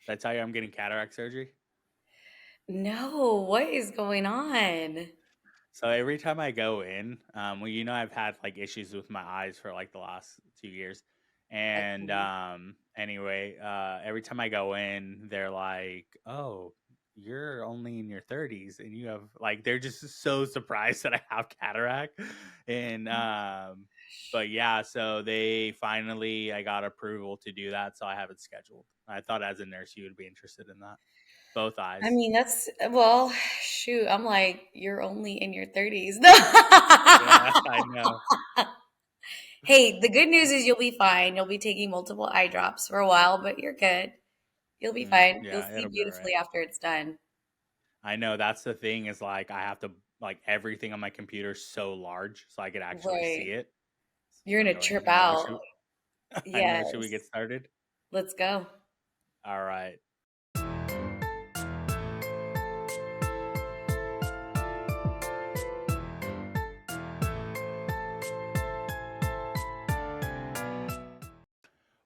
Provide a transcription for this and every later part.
Did I tell you I'm getting cataract surgery? No, what is going on? So every time I go in, well, I've had like issues with my eyes for like the last 2 years, and Okay. anyway, every time I go in, they're like, "Oh, you're only in your 30s, and you have like," they're just so surprised that I have cataract, and but yeah, so I got approval to do that, so I have it scheduled. I thought as a nurse you would be interested in that, both I eyes. mean, well, shoot, I'm like, you're only in your 30s. Yeah, I know. Hey, the good news is you'll be fine. You'll be taking multiple eye drops for a while, but you're good. You'll be fine. You'll Yeah, see it'll be all right. beautifully after it's done. I know that's the thing is like I have to like everything on my computer is so large so I could actually see Right. it. It's You're gonna trip annoying. out. I know. Should we Yes. get started? Let's go. All right.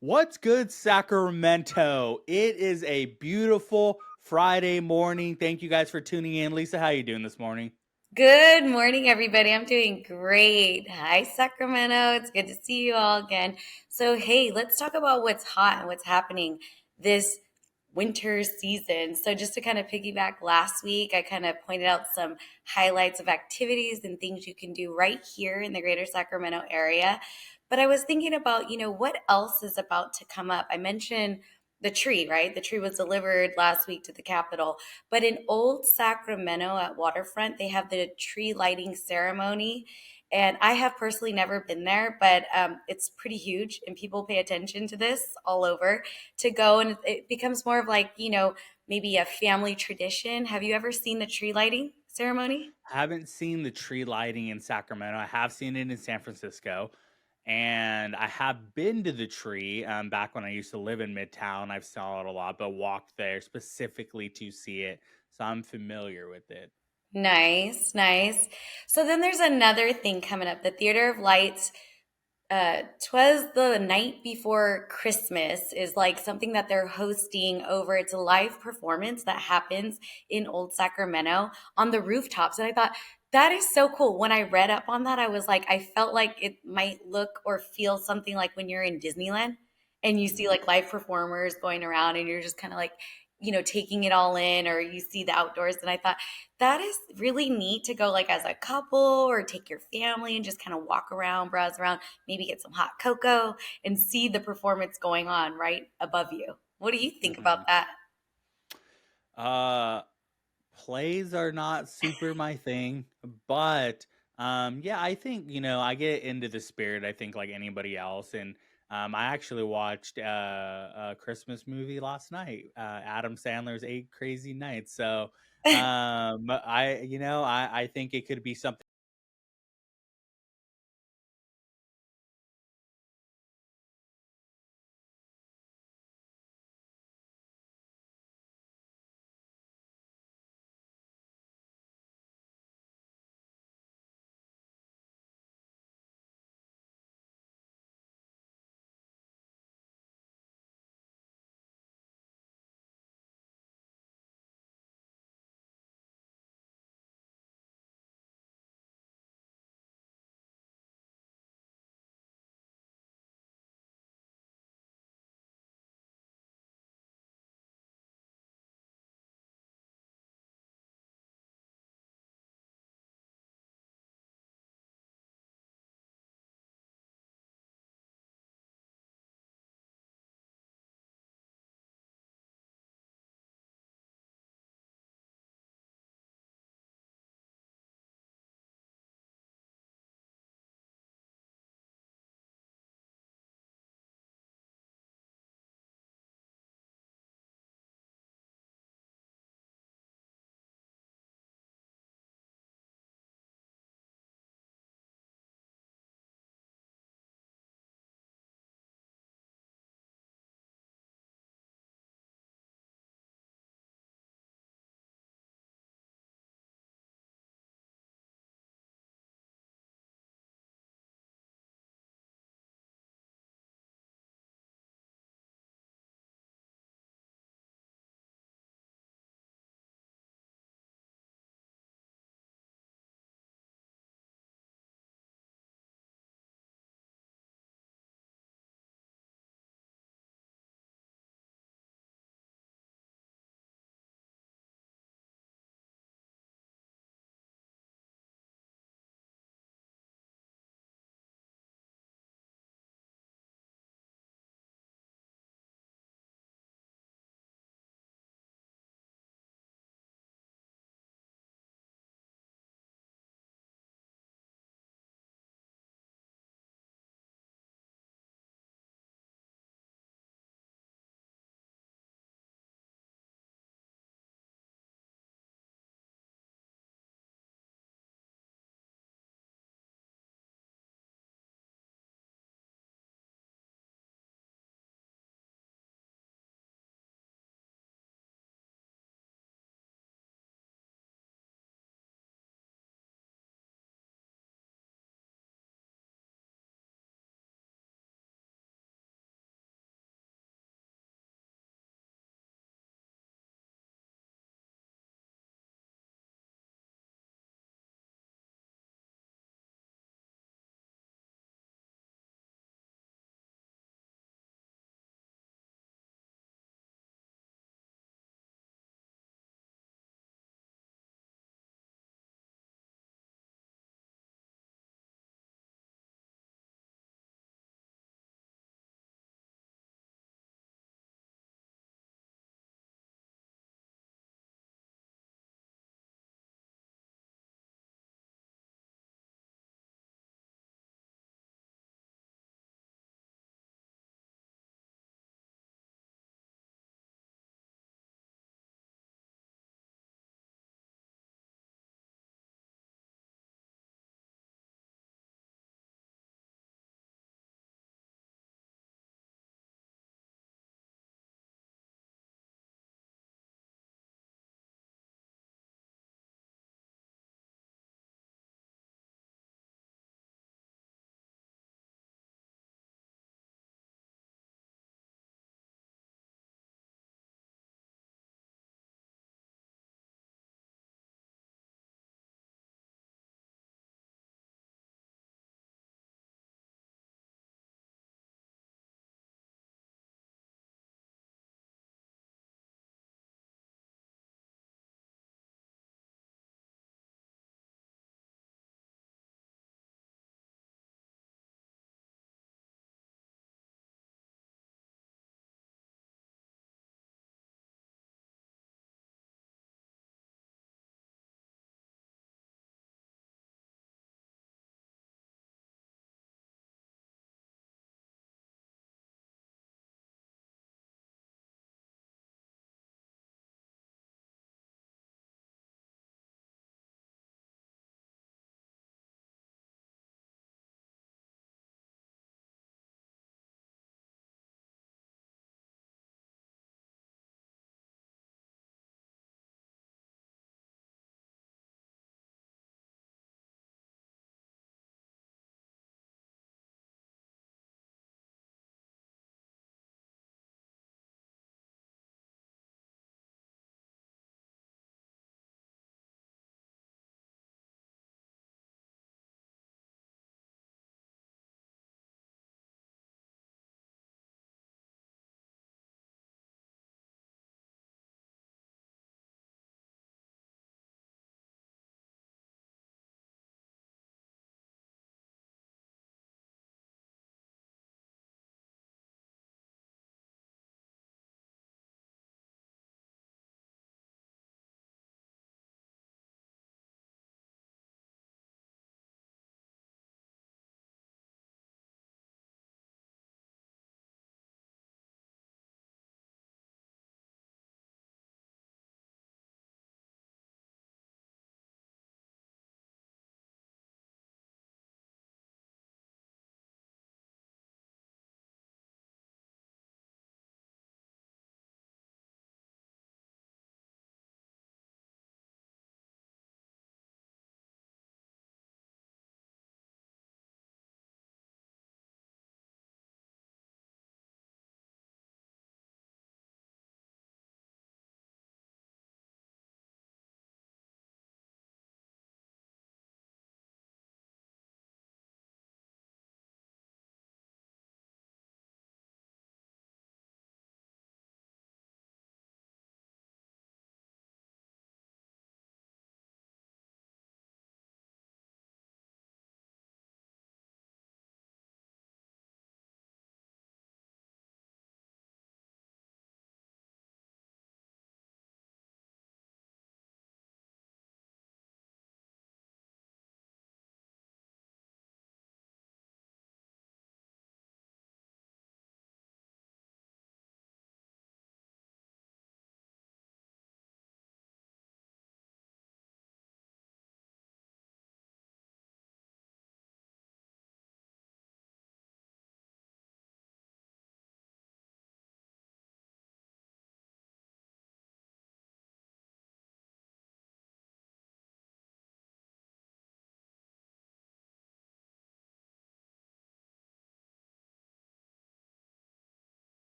What's good, Sacramento? It is a beautiful Friday morning. Thank you guys for tuning in. Lisa, how you doing this morning? Good morning, everybody. I'm doing great. Hi, Sacramento. It's good to see you all again. So, hey, let's talk about what's hot and what's happening this winter season. So, just to kind of piggyback last week, I kind of pointed out some highlights of activities and things you can do right here in the greater Sacramento area. But I was thinking about, what else is about to come up? I mentioned the tree, right? The tree was delivered last week to the Capitol. But in Old Sacramento at Waterfront, they have the tree lighting ceremony. And I have personally never been there, but it's pretty huge, and people pay attention to this all over to go. And it becomes more of like, maybe a family tradition. Have you ever seen the tree lighting ceremony? Haven't seen the tree lighting in Sacramento. I have seen it in San Francisco. And I have been to the tree back when I used to live in Midtown. I've saw it a lot, but walked there specifically to see it. So I'm familiar with it. Nice, nice. So then there's another thing coming up. The Theater of Lights, 'twas the night before Christmas is like something that they're hosting over. It's a live performance that happens in Old Sacramento on the rooftops. And I thought, that is so cool. When I read up on that, I was like, I felt like it might look or feel something like when you're in Disneyland and you see Mhm. like live performers going around and you're just kind of like, taking it all in, or you see the outdoors. And I thought, that is really neat to go like as a couple or take your family and just kind of walk around, browse around, maybe get some hot cocoa and see the performance going on right above you. What do you think Mhm. about that? Uh, Plays are not super my thing, but yeah, I think I get into the spirit. I think like anybody else, and I actually watched a Christmas movie last night, Adam Sandler's Eight Crazy Nights. So I think it could be something.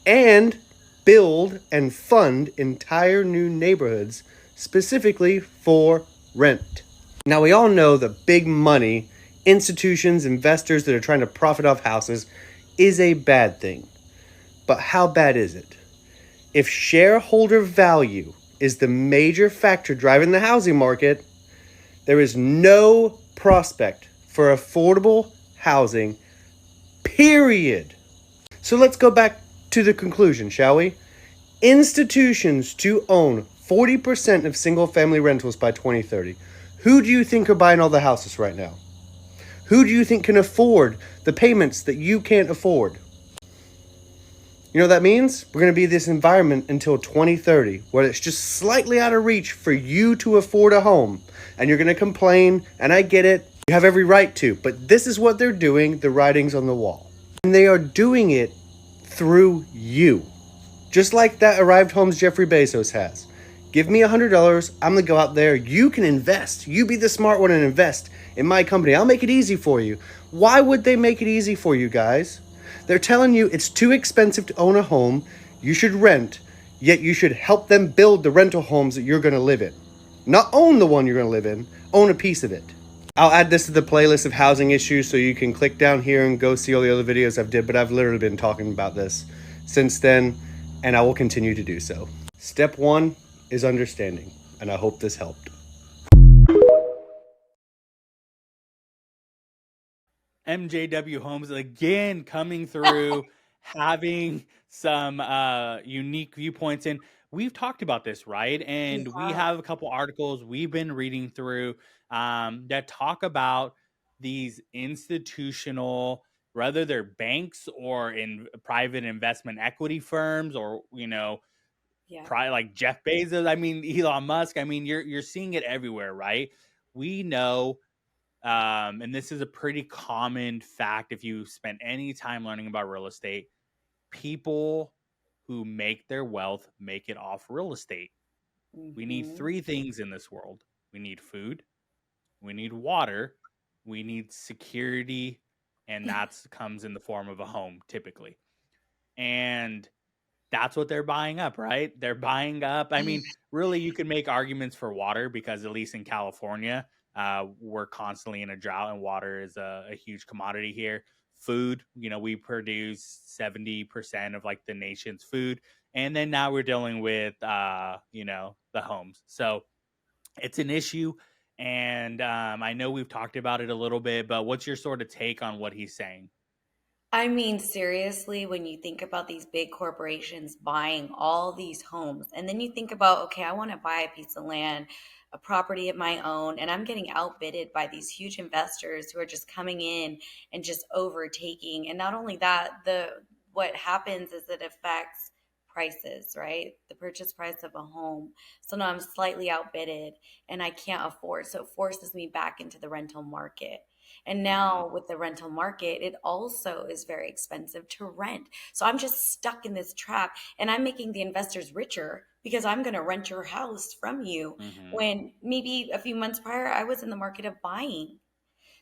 and build and fund entire new neighborhoods specifically for rent. Now, we all know that big money, institutions, investors that are trying to profit off houses is a bad thing. But how bad is it? If shareholder value is the major factor driving the housing market, there is no prospect for affordable housing, period. So let's go back to the conclusion, shall we? Institutions to own 40% of single family rentals by 2030. Who do you think are buying all the houses right now? Who do you think can afford the payments that you can't afford? You know what that means? We're going to be this environment until 2030 where it's just slightly out of reach for you to afford a home. And you're going to complain, and I get it. You have every right to. But this is what they're doing. The writing's on the wall. And they are doing it through you. Just like that arrived homes Jeffrey Bezos has. Give me $100. I'm going to go out there. You can invest. You be the smart one and invest in my company. I'll make it easy for you. Why would they make it easy for you guys? They're telling you it's too expensive to own a home. You should rent, yet you should help them build the rental homes that you're going to live in. Not own the one you're going to live in, own a piece of it. I'll add this to the playlist of housing issues so you can click down here and go see all the other videos I've did, but I've literally been talking about this since then, and I will continue to do so. Step one is understanding, and I hope this helped. MJW Homes again coming through, having some unique viewpoints. And we've talked about this, right? We And we have. have a couple articles we've been reading through that talk about these institutional, whether they're banks or in private investment equity firms, or Yeah. probably like Jeff Bezos. I mean, Elon Musk. I mean, you're seeing it everywhere, right? We know, and this is a pretty common fact if you spend any time learning about real estate. People who make their wealth make it off real estate. We need Hmm. three things in this world: we need food, we need water, we need security, and that comes in the form of a home typically. And that's what they're buying up, right? They're buying up. I mean, really, you could make arguments for water because at least in California, we're constantly in a drought, and water is a huge commodity here. Food, we produce 70% of like the nation's food, and then now we're dealing with, the homes. So it's an issue, and I know we've talked about it a little bit, but what's your sort of take on what he's saying? I mean, seriously, when you think about these big corporations buying all these homes, and then you think about, okay, I want to buy a piece of land, a property of my own, and I'm getting outbidded by these huge investors who are just coming in and just overtaking. And not only that, the what happens is it affects prices, right? The purchase price of a home. So now I'm slightly outbidded and I can't afford. So it forces me back into the rental market. And Mm-hmm. now with the rental market, it also is very expensive to rent. So I'm just stuck in this trap and I'm making the investors richer because I'm going to rent your house from you Mm-hmm. when maybe a few months prior I was in the market of buying.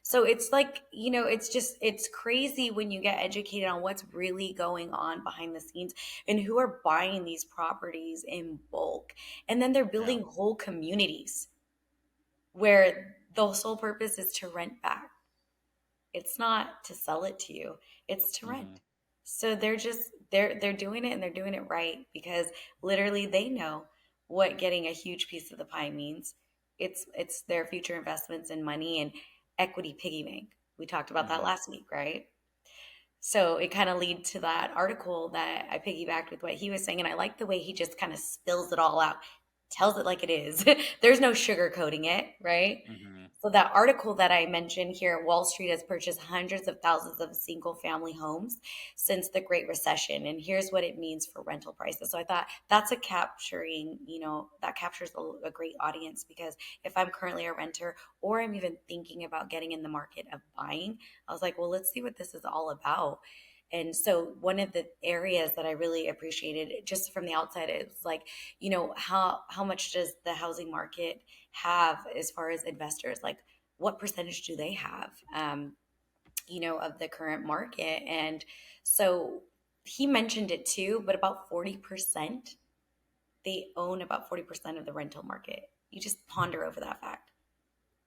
So it's like, it's crazy when you get educated on what's really going on behind the scenes and who are buying these properties in bulk. And then they're Yeah. building whole communities where the sole purpose is to rent back. It's not to sell it to you, it's to Mm-hmm. rent. So they're doing it and they're doing it right because literally they know what getting a huge piece of the pie means. It's their future investments in money and equity piggy bank. We talked about that Mm-hmm. last week, right? So it kind of lead to that article that I piggybacked with what he was saying. And I like the way he just kind of spills it all out, tells it like it is. There's no sugarcoating it, right? Mm-hmm. So that article that I mentioned here, Wall Street has purchased hundreds of thousands of single family homes since the Great Recession. And here's what it means for rental prices. So I thought that's that captures a great audience because if I'm currently a renter or I'm even thinking about getting in the market of buying, I was like, well, let's see what this is all about. And so one of the areas that I really appreciated just from the outside is like, how much does the housing market have as far as investors? Like what percentage do they have of the current market? And so he mentioned it too, but about 40%, they own about 40% of the rental market. You just ponder over that fact.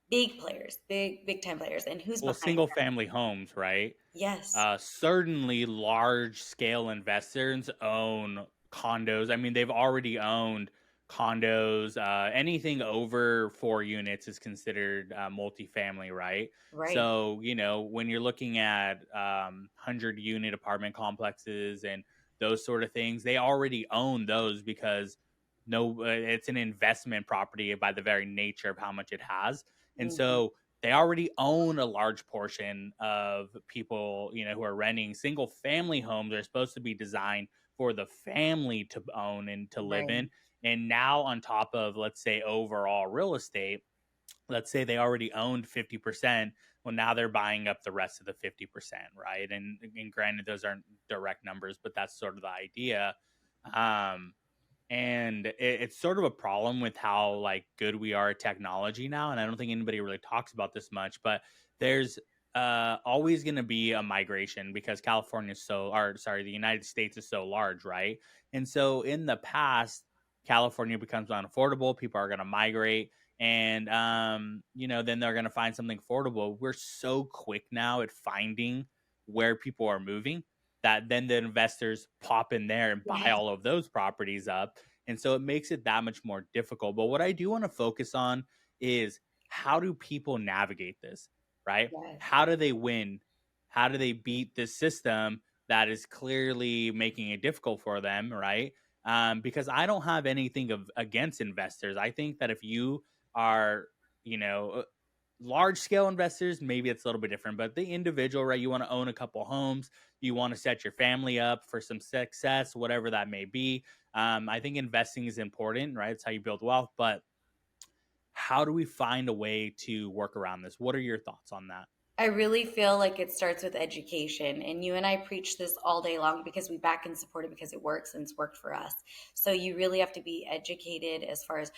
Big players, big time players, and who's Well, behind single them? family homes, right? Yes, Certainly large scale investors own condos. I mean, they've already owned condos. Anything over 4 units is considered multifamily, right? right. So, when you're looking at 100-unit apartment complexes and those sort of things, they already own those because no, it's an investment property by the very nature of how much it has. And Hmm. so they already own a large portion of people, who are renting. Single family homes are supposed to be designed for the family to own and to live Right. in. And now, on top of, let's say, overall real estate, let's say they already owned 50%. Well, now they're buying up the rest of the 50%, right? And granted, those aren't direct numbers, but that's sort of the idea. Um, and it's sort of a problem with how like good we are at technology now, and I don't think anybody really talks about this much, but there's always going to be a migration because California is so, or sorry, the United States is so large, right? And so in the past, California becomes unaffordable, people are going to migrate, and then they're going to find something affordable. We're so quick now at finding where people are moving that then the investors pop in there and buy Yes. all of those properties up. And so it makes it that much more difficult. But what I do want to focus on is, how do people navigate this, right? Yes. How do they win? How do they beat this system that is clearly making it difficult for them, right? Because I don't have anything against investors. I think that if you are, you know, large scale investors, maybe it's a little bit different, but the individual, right? You want to own a couple homes, you want to set your family up for some success, whatever that may be. I think investing is important, right? It's how you build wealth, but how do we find a way to work around this? What are your thoughts on that? I really feel like it starts with education. And you and I preach this all day long because we back and support it because it works and it's worked for us. So you really have to be educated as far as,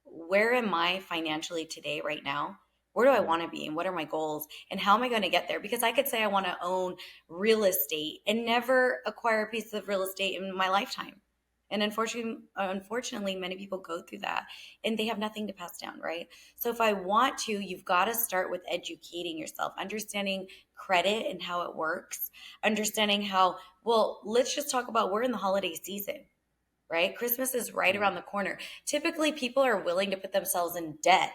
where am I financially today, right now? Where do I Mm-hmm. want to be? And what are my goals? And how am I going to get there? Because I could say I want to own real estate and never acquire a piece of real estate in my lifetime. And unfortunately, many people go through that and they have nothing to pass down, right? So if I want to, you've got to start with educating yourself, understanding credit and how it works, understanding how, well, let's just talk about, we're in the holiday season, right? Christmas is right Mm-hmm. around the corner. Typically, people are willing to put themselves in debt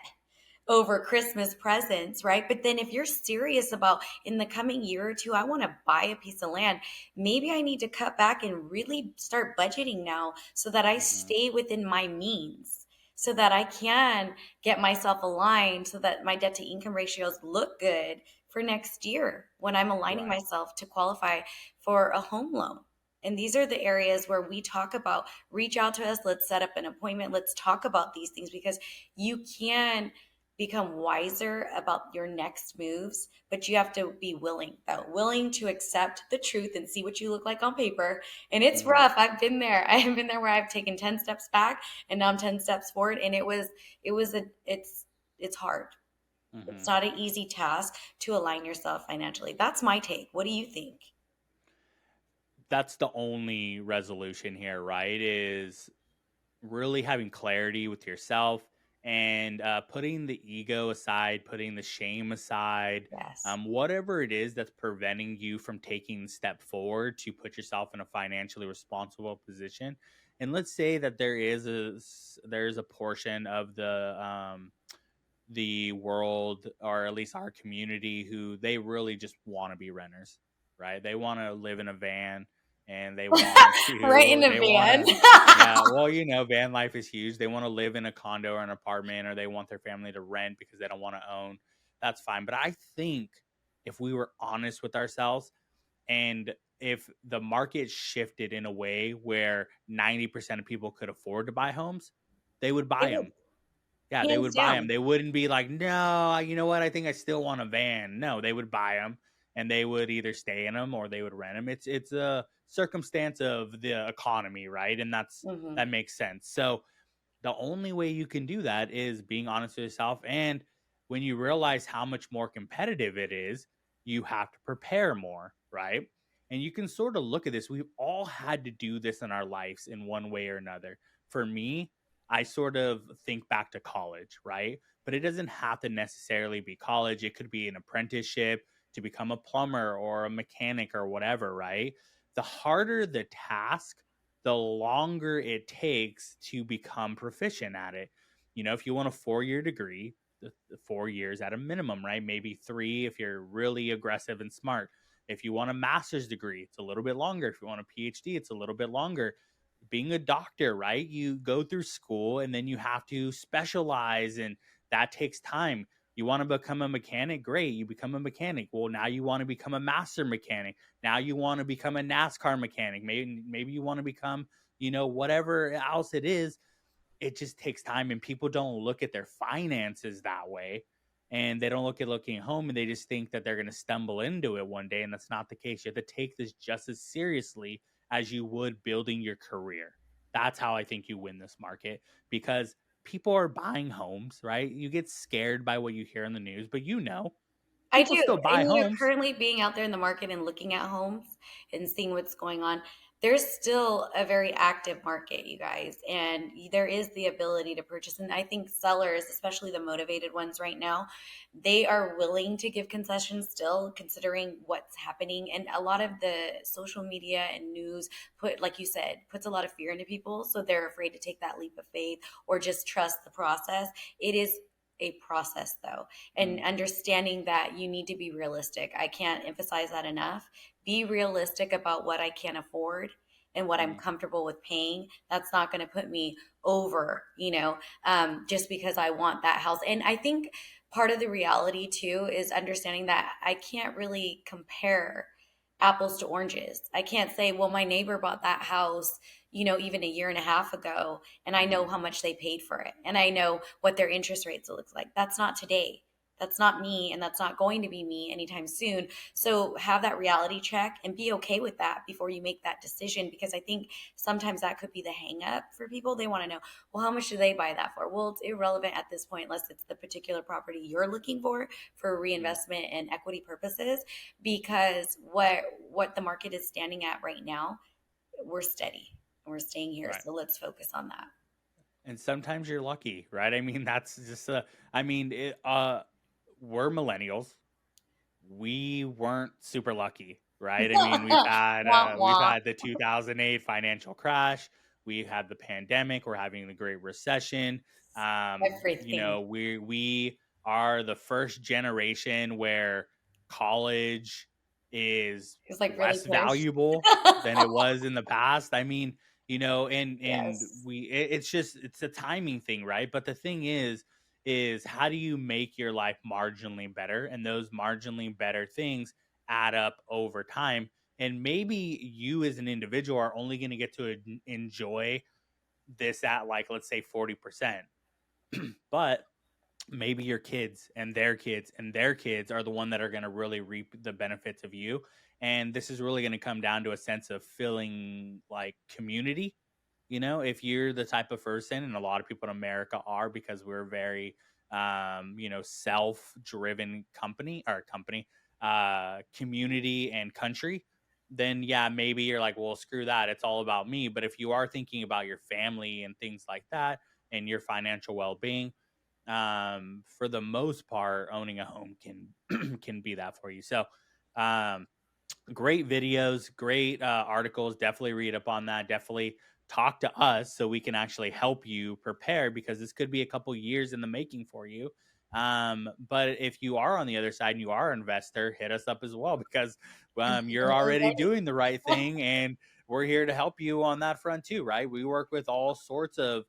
over Christmas presents, right? But then if you're serious about, in the coming year or two, I want to buy a piece of land, maybe I need to cut back and really start budgeting now so that I Mm-hmm. stay within my means, so that I can get myself aligned, so that my debt to income ratios look good for next year when I'm aligning Right. myself to qualify for a home loan. And these are the areas where we talk about, reach out to us, let's set up an appointment, let's talk about these things, because you can become wiser about your next moves, but you have to be willing, though, willing to accept the truth and see what you look like on paper. And it's Mm-hmm. rough. I've been there. I have been there where I've taken 10 steps back and now I'm 10 steps forward. And it's hard. Mm-hmm. It's not an easy task to align yourself financially. That's my take. What do you think? That's the only resolution here, right? Is really having clarity with yourself and putting the ego aside, putting the shame aside, Yes. whatever it is that's preventing you from taking the step forward to put yourself in a financially responsible position. And let's say that there's a portion of the world, or at least our community, who they really just want to be renters, right? They want to live in a van, and they want Right in to the they want van. to yeah, well, van life is huge. They want to live in a condo or an apartment, or they want their family to rent because they don't want to own. That's fine, but I think if we were honest with ourselves, and if the market shifted in a way where 90% of people could afford to buy homes, they would It buy would, them. Yeah, they hands would buy them. down. They wouldn't be like, "No, you know what? I think I still want a van." No, they would buy them, and they would either stay in them or they would rent them. It's a circumstance of the economy, right? And Hmm. that makes sense. So the only way you can do that is being honest with yourself, and when you realize how much more competitive it is, you have to prepare more, right? And you can sort of look at this. We've all had to do this in our lives in one way or another. For me, I sort of think back to college, right? But it doesn't have to necessarily be college. It could be an apprenticeship to become a plumber or a mechanic or whatever, right? The harder the task, the longer it takes to become proficient at it. If you want a 4-year degree, the 4 years at a minimum, right? Maybe 3 if you're really aggressive and smart. If you want a master's degree, it's a little bit longer. If you want a PhD, it's a little bit longer. Being a doctor, right? You go through school and then you have to specialize, and that takes time. You want to become a mechanic, great. You become a mechanic. Well, now you want to become a master mechanic. Now you want to become a NASCAR mechanic. Maybe you want to become, whatever else it is. It just takes time, and people don't look at their finances that way, and they don't look at looking home, and they just think that they're going to stumble into it one day, and that's not the case. You have to take this just as seriously as you would building your career. That's how I think you win this market, because people are buying homes, right? You get scared by what you hear in the news, but I people do. still buy And you're homes. currently being out there in the market and looking at homes and seeing what's going on. There's still a very active market, you guys, and there is the ability to purchase. And I think sellers, especially the motivated ones right now, they are willing to give concessions still, considering what's happening. And a lot of the social media and news like you said, puts a lot of fear into people. So they're afraid to take that leap of faith or just trust the process. It is a process though, and Mm, understanding that you need to be realistic. I can't emphasize that enough. Be realistic about what I can afford and what I'm mm, comfortable with paying. That's not going to put me over, just because I want that house. And I think part of the reality too is understanding that I can't really compare apples to oranges. I can't say, well, my neighbor bought that house, even a year and a half ago, and I know mm, how much they paid for it, and I know what their interest rates looks like. That's not today. That's not me, and that's not going to be me anytime soon. So have that reality check and be okay with that before you make that decision, because I think sometimes that could be the hang up for people. They want to know, well, how much do they buy that for? Well, it's irrelevant at this point unless it's the particular property you're looking for mm. reinvestment and equity purposes, because what the market is standing at right now, we're steady and we're staying here. Right. So let's focus on that. And sometimes you're lucky, right? I mean, that's just I mean, we're millennials. We weren't super lucky, right? I mean, Wah, we've wah. had the 2008 financial crash, we had the pandemic, we're having the Great Recession. Everything. We are the first generation where college is It's like really less push. valuable than it was in the past. I mean, and Yes. it's just it's a timing thing, right? But the thing is how do you make your life marginally better, and those marginally better things add up over time, and maybe you as an individual are only going to get to enjoy this at, like, let's say 40%, but maybe your kids and their kids and their kids are the one that are going to really reap the benefits of you. And this is really going to come down to a sense of feeling like community. If you're the type of person, and a lot of people in America are, because we're very self-driven community and country, then yeah, maybe you're like, well, screw that, it's all about me. But if you are thinking about your family and things like that, and your financial well-being, for the most part, owning a home can can be that for you. So um great videos, great articles. Definitely read up on that. Definitely talk to us so we can actually help you prepare, because this could be a couple years in the making for you. But if you are on the other side and you are an investor, hit us up as well, because you're already doing the right thing, and we're here to help you on that front too, right? We work with all sorts of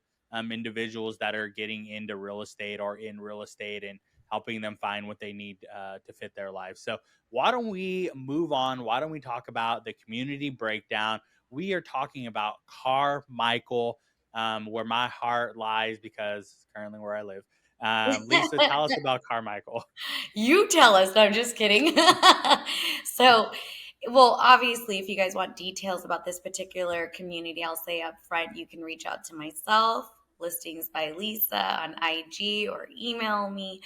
individuals that are getting into real estate or in real estate, and helping them find what they need to fit their lives. So why don't we move on? Why don't we talk about the community breakdown? We are talking about Carmichael, where my heart lies, because it's currently where I live. Lisa, tell us about Carmichael. You tell us. No, I'm just kidding. So, well, obviously, if you guys want details about this particular community, I'll say up front, you can reach out to myself, listings by Lisa on IG or email me,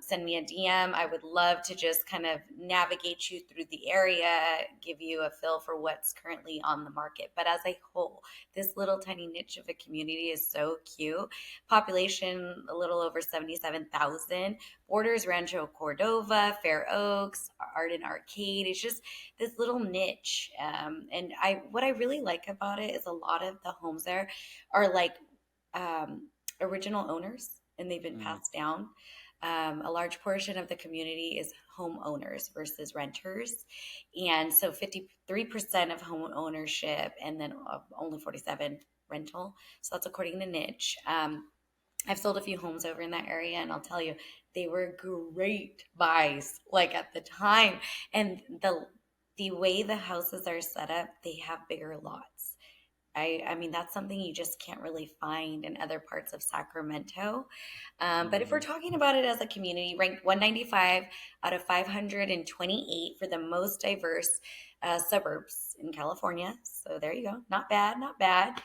send me a DM. I would love to just kind of navigate you through the area, give you a feel for what's currently on the market. But as a whole, this little tiny niche of a community is so cute. Population a little over 77,000. Borders Rancho Cordova, Fair Oaks, Arden Arcade. It's just this little niche. And what I really like about it is a lot of the homes there are like original owners, and they've been Mm. passed down. A large portion of the community is homeowners versus renters. And so 53% of home ownership, and then only 47 rental. So that's according to niche. I've sold a few homes over in that area, and I'll tell you, they were great buys, like at the time. And the way the houses are set up, they have bigger lots. I mean, that's something you just can't really find in other parts of Sacramento. But if we're Hmm. talking about it as a community, ranked 195 out of 528 for the most diverse suburbs in California. So there you go. Not bad, not bad.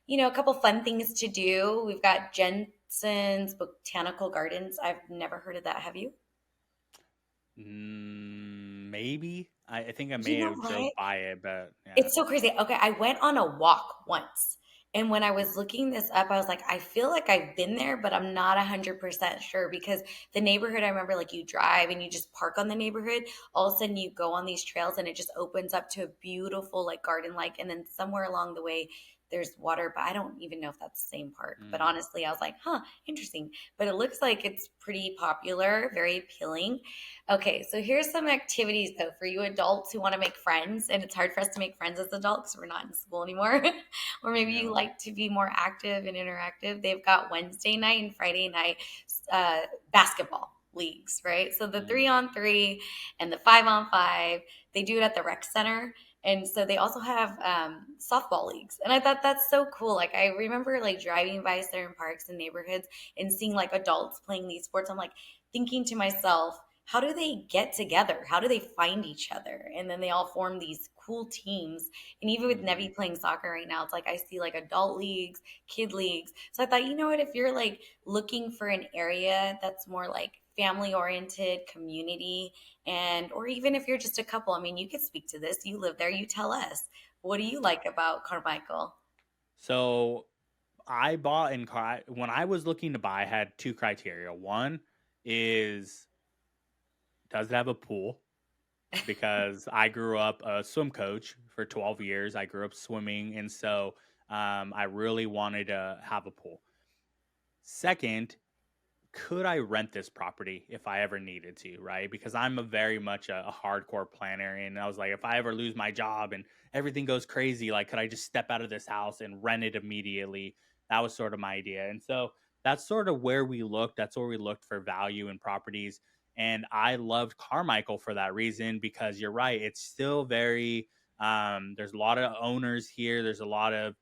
A couple fun things to do. We've got Jensen's Botanical Gardens. I've never heard of that. Have you? Maybe I think I You may know have what? drove by it, but yeah. It's so crazy. Okay, I went on a walk once. And when I was looking this up, I was like, I feel like I've been there, but I'm not 100% sure because the neighborhood, I remember like you drive and you just park on the neighborhood. All of a sudden you go on these trails and it just opens up to a beautiful like garden like. And then somewhere along the way, there's water, but I don't even know if that's the same park. But Mm. honestly, I was like, huh, interesting. But it looks like it's pretty popular, very appealing. Okay, so here's some activities though for you adults who want to make friends, and it's hard for us to make friends as adults. We're not in school anymore, or maybe you Yeah. like to be more active and interactive. They've got Wednesday night and Friday night uh, basketball leagues, right? So the Mm. 3-on-3 and the 5-on-5, they do it at the rec center. And so they also have softball leagues. And I thought that's so cool. Like I remember like driving by certain parks and neighborhoods and seeing like adults playing these sports. I'm like thinking to myself, how do they get together? How do they find each other? And then they all form these cool teams. And even with Hmm. Nevi playing soccer right now, it's like I see like adult leagues, kid leagues. So I thought, you know what, if you're like looking for an area that's more like family oriented community, and or even if you're just a couple, I mean, you could speak to this. You live there, you tell us. What do you like about Carmichael? So I bought in car when I was looking to buy. I had two criteria. One is, does it have a pool? Because I grew up a swim coach for 12 years. I grew up swimming, and so I really wanted to have a pool. Second, could I rent this property if I ever needed to, right? Because I'm a very much a hardcore planner. And I was like, if I ever lose my job and everything goes crazy, like, could I just step out of this house and rent it immediately? That was sort of my idea. And so that's sort of where we looked. That's where we looked for value in properties. And I loved Carmichael for that reason because you're right. It's still very, there's a lot of owners here. There's a lot of,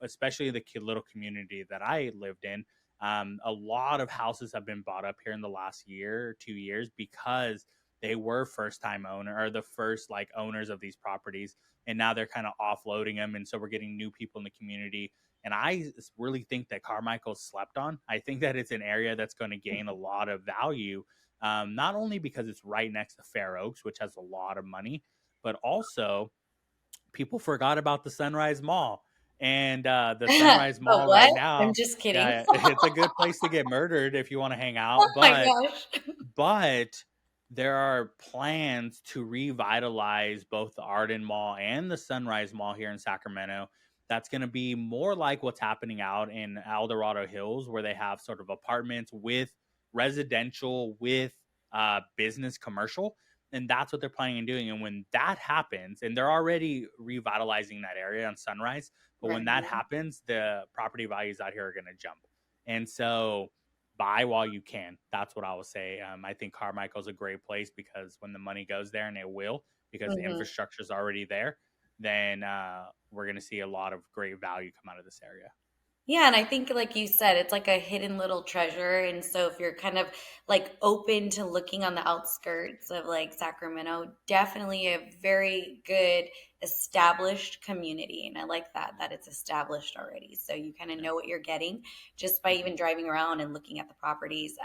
especially the little community that I lived in, a lot of houses have been bought up here in the last year or 2 years because they were first time owner or the first like owners of these properties. And now they're kind of offloading them. And so we're getting new people in the community. And really think that Carmichael's slept on. I think that it's an area that's going to gain a lot of value, not only because it's right next to Fair Oaks, which has a lot of money, but also people forgot about the Sunrise Mall. And the Sunrise But Mall what? right I'm now, just kidding. yeah, it's a good place to get murdered if you want to hang out. Oh my gosh. But there are plans to revitalize both the Arden Mall and the Sunrise Mall here in Sacramento. That's going to be more like what's happening out in El Dorado Hills, where they have sort of apartments with residential, with business commercial. And that's what they're planning on doing. And when that happens, and they're already revitalizing that area on Sunrise, but when that Right. happens, the property values out here are going to jump. And so buy while you can. That's what I will say. I think Carmichael's a great place because when the money goes there, and it will, because the Mhm. infrastructure is already there, then we're going to see a lot of great value come out of this area. Yeah, and I think like you said, it's like a hidden little treasure. And so if you're kind of like open to looking on the outskirts of like Sacramento, definitely a very good established community. And I like that it's established already. So you kind of Yeah. know what you're getting just by Mhm. even driving around and looking at the properties.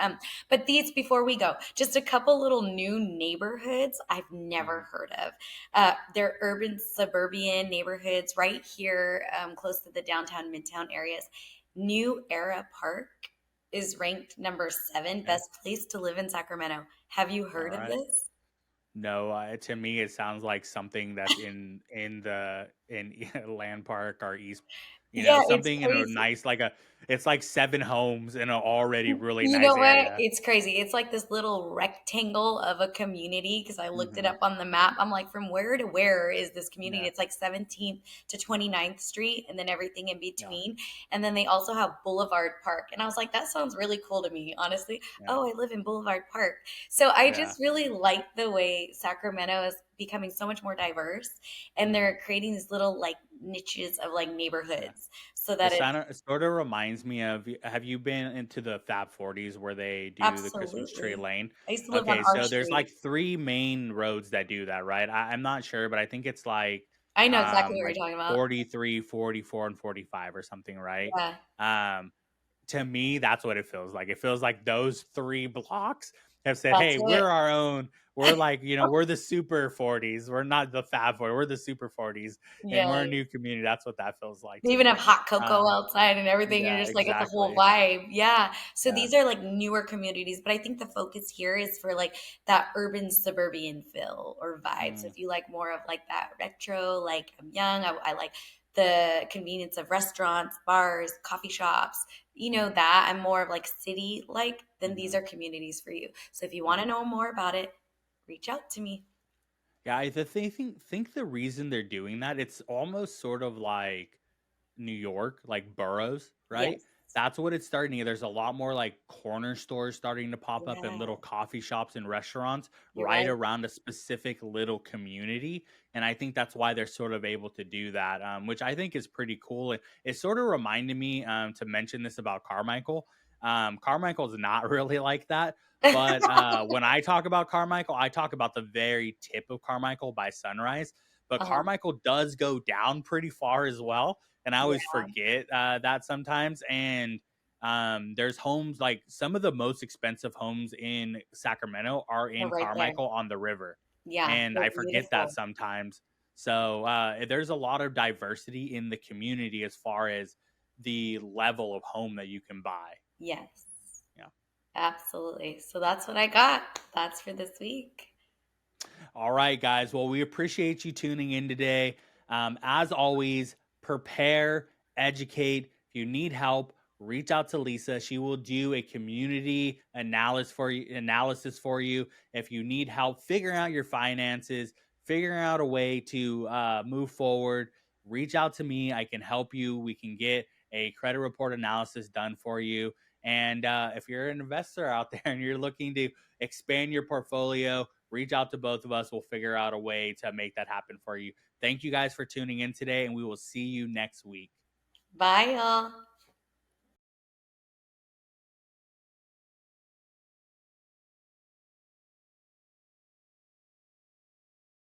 But these, before we go, just a couple little new neighborhoods I've never Mhm. heard of. They're urban suburban neighborhoods right here, close to the downtown midtown areas. New Era Park is ranked number 7 Okay. best place to live in Sacramento. Have you All heard of right. this? No, to me it sounds like something that's in Land Park or East, Yeah, it's something in a crazy. nice like a it's like 7 homes in an already really You nice know what? area. It's crazy. It's like this little rectangle of a community because I looked it Hmm. up on the map. I'm like, from where to where is this community? Yeah. It's like 17th to 29th Street and then everything in Yeah. between. And then they also have Boulevard Park. And I was like, that sounds really cool to me, honestly. Yeah. Oh, I live in Boulevard Park. So I Yeah. just really like the way Sacramento is becoming so much more diverse and Hmm. they're creating these little like niches of like Yeah. neighborhoods so that it's It sort of reminds me of, have you been into the Fab 40s where they do the Christmas tree absolutely. lane? I used to live on Okay, our so there's like street. three main roads that do that, right? I'm not sure, but I think it's I know exactly what you're like talking about. 43, 44, and 45 or something, right? Yeah, Um, to me, that's what it feels like. It feels like those three blocks have said, that's "Hey, it. we're our own. We're like, we're the super 40s. We're not the Fab 40. We're the super 40s, and we're a Yes. new community." That's what that feels like They to even have me. hot cocoa Um, outside and everything. You're yeah, just like, it's a whole exactly. vibe. Yeah. So Yeah. these are like newer communities, but I think the focus here is for like that urban suburban feel or vibe. So Mm, if you like more of like that retro, like I'm young, I like the convenience of restaurants, bars, coffee shops, mm, that I'm more of like city like, then these mhm, are communities for you. So if you want to mhm. know more about it, reach out to me. Yeah, think the reason they're doing that, it's almost sort of like New York, like boroughs, right? Yes. That's what it's starting to. There's a lot more like corner stores starting to pop up and little Yeah. coffee shops and restaurants You're right right. around a specific little community. And I think that's why they're sort of able to do that, which I think is pretty cool. It sort of reminded me to mention this about Carmichael. Carmichael's not really like that. But when I talk about Carmichael, I talk about the very tip of Carmichael by Sunrise. But Uh-huh. Carmichael does go down pretty far as well, and I Yeah, always forget that sometimes. And there's homes like some of the most expensive homes in Sacramento are they're in right there. Carmichael on the river, Yeah, and they're I forget that beautiful. sometimes. So there's a lot of diversity in the community as far as the level of home that you can buy. Yes, Yeah. absolutely. So that's what I got. That's for this week. All right, guys. Well, we appreciate you tuning in today. As always, prepare, educate. If you need help, reach out to Lisa. She will do a community analysis for you. If you need help figuring out your finances, figuring out a way to move forward, reach out to me. I can help you. We can get a credit report analysis done for you. And if you're an investor out there and you're looking to expand your portfolio, reach out to both of us. We'll figure out a way to make that happen for you. Thank you guys for tuning in today, and we will see you next week. Bye, y'all.